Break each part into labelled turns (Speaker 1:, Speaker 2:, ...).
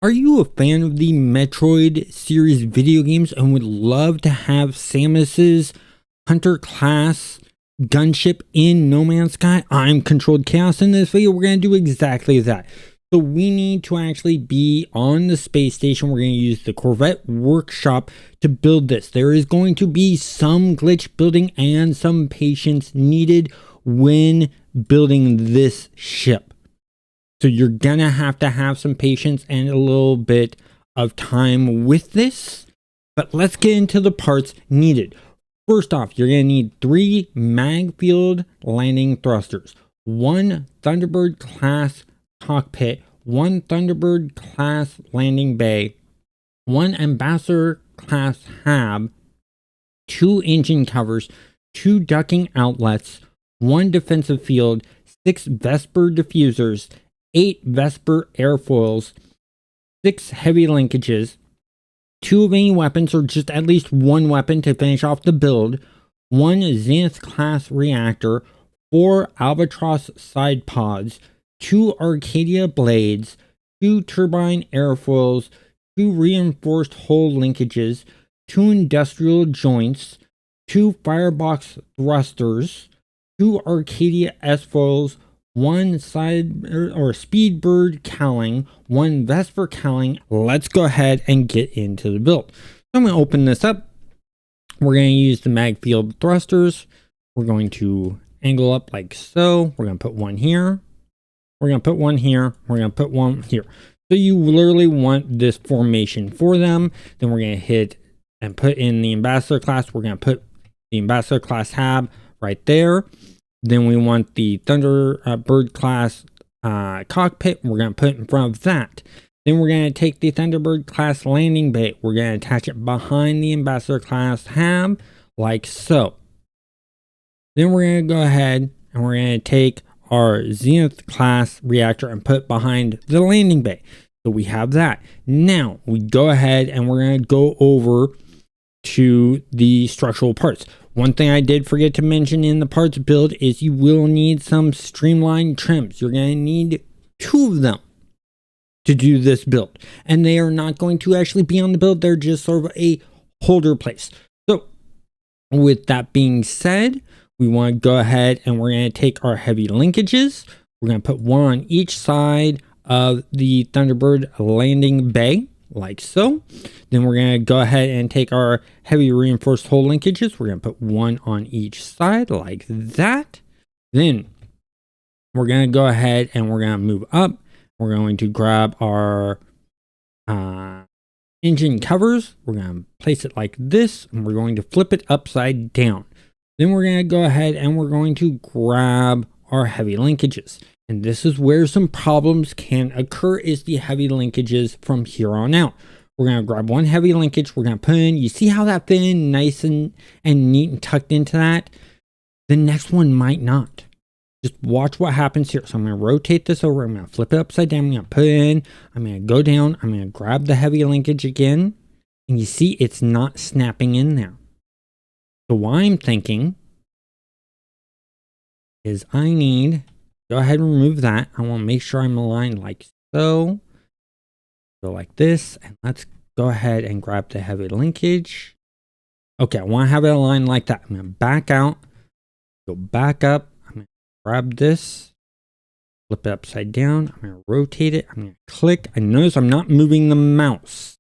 Speaker 1: Are you a fan of the Metroid series video games and would love to have Samus's Hunter class gunship in No Man's Sky? I'm Controlled Chaos. In this video, we're going to do exactly that. So we need to actually be on the space station. We're going to use the Corvette workshop to build this. There is going to be some glitch building and some patience needed when building this ship. So you're gonna have to have some patience and a little bit of time with this. But let's get into the parts needed. First off, you're gonna need 3 mag field landing thrusters, 1 Thunderbird class cockpit, 1 Thunderbird class landing bay, 1 Ambassador class hab, 2 engine covers, 2 ducking outlets, 1 defensive field, 6 Vesper diffusers, 8 Vesper airfoils, 6 heavy linkages, 2 of any weapons or just at least 1 weapon to finish off the build, 1 Zenith class reactor, 4 Albatross side pods, 2 Arcadia blades, 2 turbine airfoils, 2 reinforced hull linkages, 2 industrial joints, 2 firebox thrusters, 2 Arcadia S-foils, 1 side or Speedbird cowling, 1 Vesper cowling. Let's go ahead and get into the build. So I'm going to open this up. We're going to use the mag field thrusters. We're going to angle up like so. We're going to put 1 here. We're going to put 1 here. We're going to put 1 here. So you literally want this formation for them. Then we're going to hit and put in the Ambassador class. We're going to put the Ambassador class hab right there. Then we want the Thunderbird class cockpit. We're going to put in front of that. Then we're going to take the Thunderbird class landing bay. We're going to attach it behind the Ambassador class hab like so. Then we're going to go ahead and we're going to take our Zenith class reactor and put behind the landing bay. So we have that. Now we go ahead and we're going to go over to the structural parts. One thing I did forget to mention in the parts build is you will need some streamlined trims. You're going to need 2 of them to do this build. And they are not going to actually be on the build. They're just sort of a holder place. So with that being said, we want to go ahead and we're going to take our heavy linkages. We're going to put 1 on each side of the Thunderbird landing bay, like so. Then we're going to go ahead and take our heavy reinforced hull linkages. We're going to put 1 on each side like that. Then we're going to go ahead and we're going to move up. We're going to grab our engine covers. We're going to place it like this and we're going to flip it upside down. Then we're going to go ahead and we're going to grab our heavy linkages. And this is where some problems can occur, is the heavy linkages from here on out. We're going to grab 1 heavy linkage. We're going to put in, you see how that fit in nice and neat and tucked into that? The next one might not. Just watch what happens here. So I'm going to rotate this over. I'm going to flip it upside down. I'm going to put it in. I'm going to go down. I'm going to grab the heavy linkage again. And you see it's not snapping in there. So what I'm thinking is I need... Go ahead and remove that. I want to make sure I'm aligned like so. Go like this. And let's go ahead and grab the heavy linkage. Okay, I want to have it aligned like that. I'm going to back out. Go back up. I'm going to grab this. Flip it upside down. I'm going to rotate it. I'm going to click. I notice I'm not moving the mouse.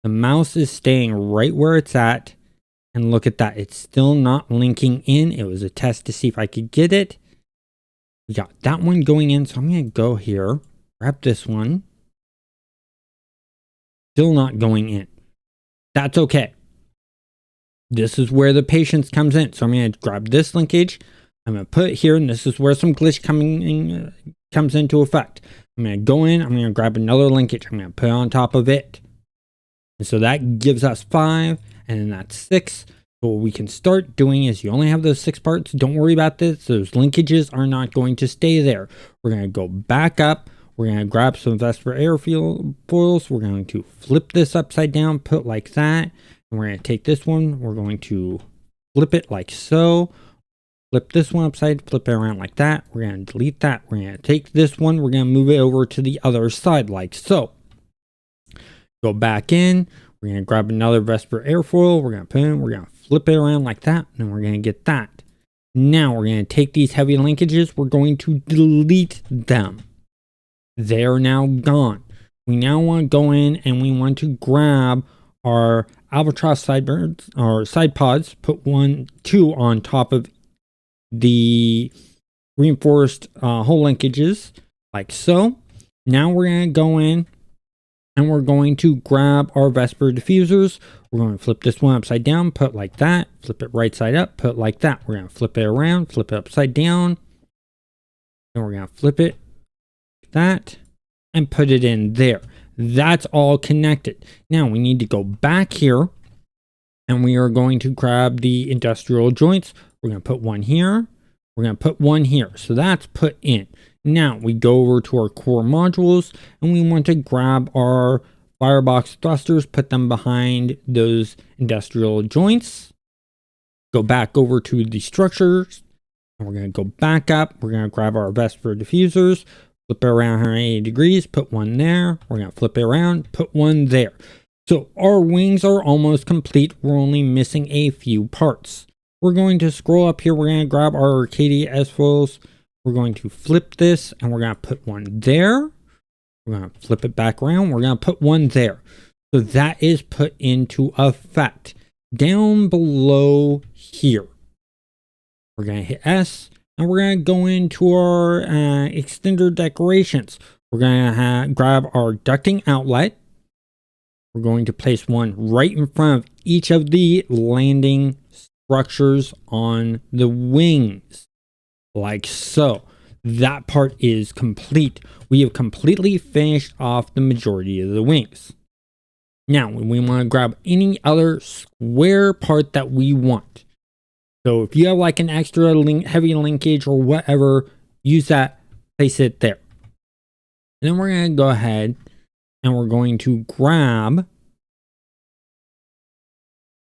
Speaker 1: The mouse is staying right where it's at. And look at that. It's still not linking in. It was a test to see if I could get it. We got that one going in, so I'm going to go here, grab this one. Still not going in. That's okay. This is where the patience comes in. So I'm going to grab this linkage. I'm going to put it here, and this is where some glitch comes into effect. I'm going to go in. I'm going to grab another linkage. I'm going to put it on top of it. And so that gives us 5, and then that's 6. So what we can start doing is you only have those 6 parts. Don't worry about this. Those linkages are not going to stay there. We're going to go back up. We're going to grab some Vesper airfoils. We're going to flip this upside down, put like that. And we're going to take this one. We're going to flip it like so. Flip this one upside, flip it around like that. We're going to delete that. We're going to take this one. We're going to move it over to the other side like so. Go back in. We're going to grab another Vesper airfoil. We're going to put in. We're going to flip it around like that. And we're going to get that. Now we're going to take these heavy linkages. We're going to delete them. They're now gone. We now want to go in and we want to grab our albatross sidebirds or side pods, put 2 on top of the reinforced hole linkages like so. Now we're going to go in and we're going to grab our Vesper diffusers. We're going to flip this one upside down, put like that, flip it right side up, put like that. We're going to flip it around, flip it upside down, and we're going to flip it like that and put it in there. That's all connected. Now we need to go back here and we are going to grab the industrial joints. We're going to put one here. We're going to put one here. So that's put in. Now we go over to our core modules and we want to grab our firebox thrusters, put them behind those industrial joints. Go back over to the structures and we're going to go back up. We're going to grab our Vesper diffusers, flip it around 180 degrees, put one there. We're going to flip it around, put one there. So our wings are almost complete. We're only missing a few parts. We're going to scroll up here. We're going to grab our Arcadia S-foils. We're going to flip this and we're going to put one there. We're going to flip it back around. We're going to put one there. So that is put into effect. Down below here, we're going to hit S and we're going to go into our extender decorations. We're going to grab our ducting outlet. We're going to place one right in front of each of the landing structures on the wings. Like so. That part is complete. We have completely finished off the majority of the wings. Now, we want to grab any other square part that we want. So if you have like an extra heavy linkage or whatever, use that, place it there. And then we're going to go ahead and we're going to grab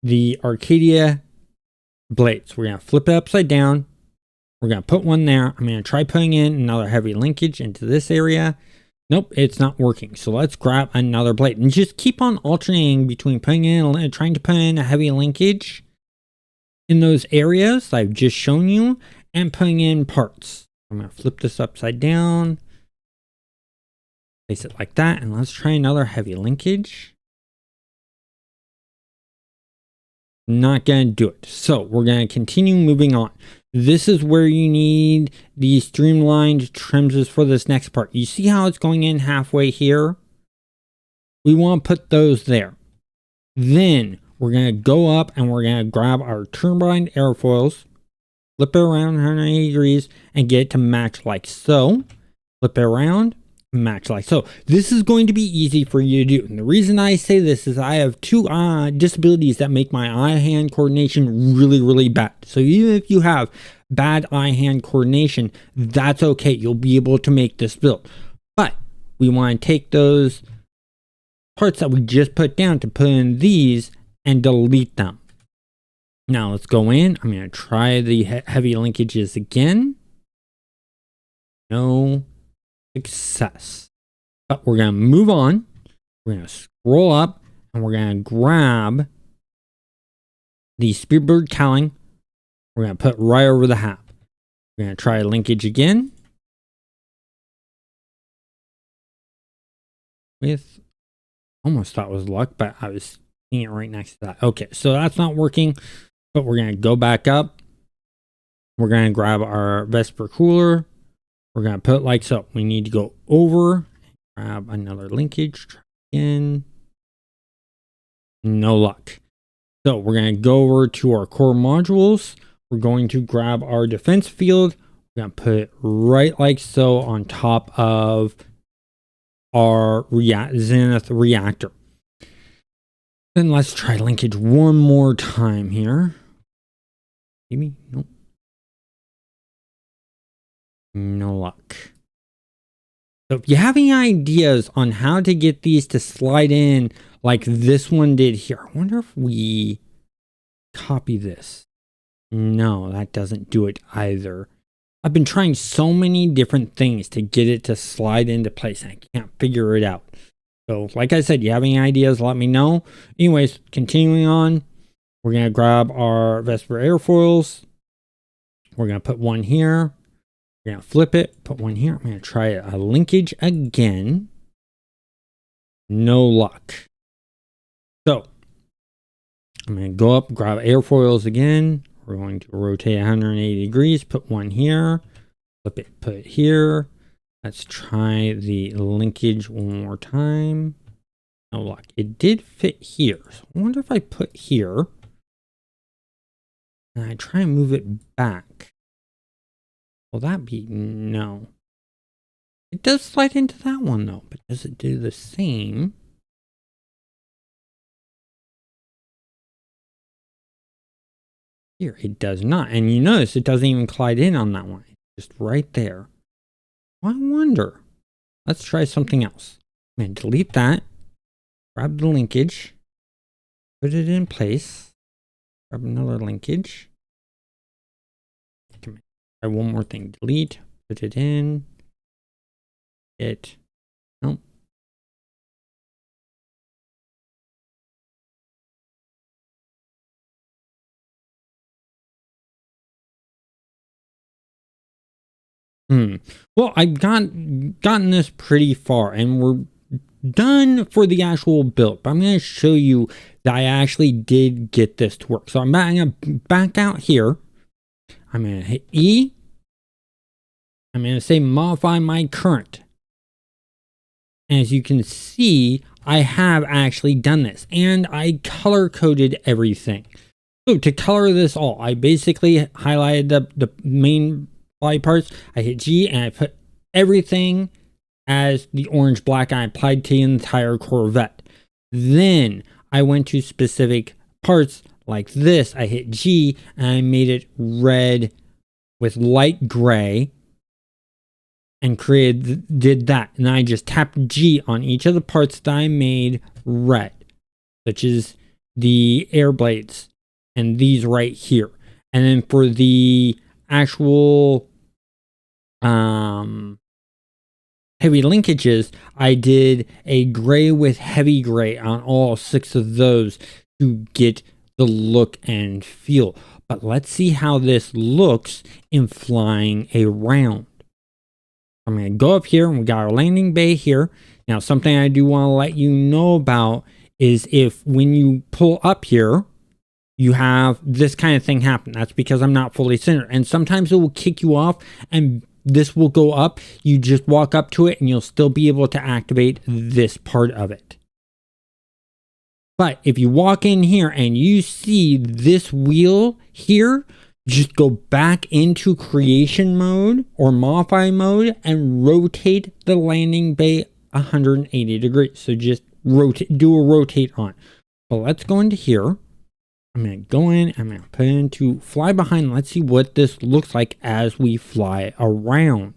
Speaker 1: the Arcadia blades. We're going to flip it upside down. We're going to put one there. I'm going to try putting in another heavy linkage into this area. Nope, it's not working. So let's grab another blade and just keep on alternating between putting in and trying to put in a heavy linkage in those areas I've just shown you and putting in parts. I'm going to flip this upside down, place it like that, and let's try another heavy linkage. Not going to do it. So we're going to continue moving on. This is where you need the streamlined trims for this next part. You see how it's going in halfway here? We want to put those there. Then we're going to go up and we're going to grab our turbine airfoils, flip it around 180 degrees and get it to match like so. Flip it around, match like so. This is going to be easy for you to do. And the reason I say this is I have 2 disabilities that make my eye-hand coordination really, really bad. So even if you have bad eye-hand coordination, that's okay. You'll be able to make this build. But we want to take those parts that we just put down to put in these and delete them. Now let's go in. I'm going to try the heavy linkages again. No success. But we're going to move on. We're going to scroll up and we're going to grab the Spearbird cowling. We're going to put right over the hat. We're going to try linkage again. With, almost thought it was luck, but I was seeing it right next to that. Okay, so that's not working, but we're going to go back up. We're going to grab our Vesper cooler. We're going to put it like so. We need to go over, grab another linkage, try again. No luck. So we're going to go over to our core modules. We're going to grab our defense field. We're going to put it right like so on top of our Zenith reactor. Then let's try linkage one more time here. Maybe? Nope. No luck. So if you have any ideas on how to get these to slide in like this one did here, I wonder if we copy this. No, that doesn't do it either. I've been trying so many different things to get it to slide into place and I can't figure it out. So like I said, you have any ideas, let me know. Anyways, continuing on, we're going to grab our Vesper airfoils. We're going to put one here. We're going to flip it, put one here. I'm going to try a linkage again. No luck. So I'm going to go up, grab airfoils again. We're going to rotate 180 degrees, put one here, flip it, put it here. Let's try the linkage one more time. No luck. It did fit here. So I wonder if I put here and I try and move it back. Will that be no? It does slide into that one though, but does it do the same? Here, it does not. And you notice it doesn't even slide in on that one. It's just right there. I wonder. Let's try something else. I'm going to delete that. Grab the linkage. Put it in place. Grab another linkage. Try one more thing. Delete. Put it in. Nope. Well, I've gotten this pretty far, and we're done for the actual build. But I'm going to show you that I actually did get this to work. So I'm going to back out here. I'm going to hit E. I'm going to say modify my current. And as you can see, I have actually done this, and I color coded everything. So to color this all, I basically highlighted the main body parts. I hit G and I put everything as the orange black, and I applied to the entire Corvette. Then I went to specific parts like this. I hit G and I made it red with light gray and did that. And I just tapped G on each of the parts that I made red, such as the air blades and these right here. And then for the actual heavy linkages, I did a gray with heavy gray on all 6 of those to get the look and feel. But let's see how this looks in flying around. I'm going to go up here, and we got our landing bay here. Now, something I do want to let you know about is if when you pull up here, you have this kind of thing happen. That's because I'm not fully centered. And sometimes it will kick you off and this will go up. You just walk up to it and you'll still be able to activate this part of it. But if you walk in here and you see this wheel here, just go back into creation mode or modify mode and rotate the landing bay 180 degrees. So just rotate, do a rotate on. So let's go into here. I'm going to go in, I'm going to put it into fly behind. Let's see what this looks like as we fly around.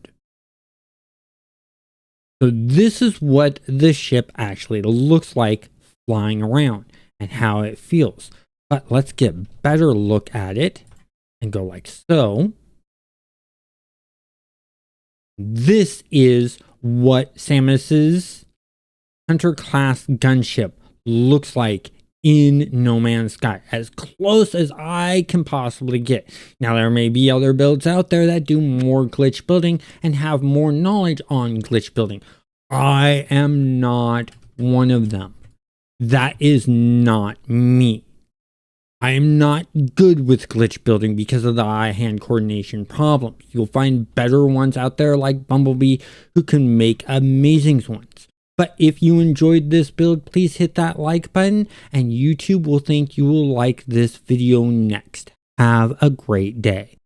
Speaker 1: So this is what the ship actually looks like flying around and how it feels. But let's get a better look at it and go like so. This is what Samus's Hunter class gunship looks like in No Man's Sky, as close as I can possibly get. Now, there may be other builds out there that do more glitch building and have more knowledge on glitch building. I am not one of them. That is not me. I am not good with glitch building because of the eye-hand coordination problems. You'll find better ones out there like Bumblebee who can make amazing ones. But if you enjoyed this build, please hit that like button and YouTube will think you will like this video next. Have a great day.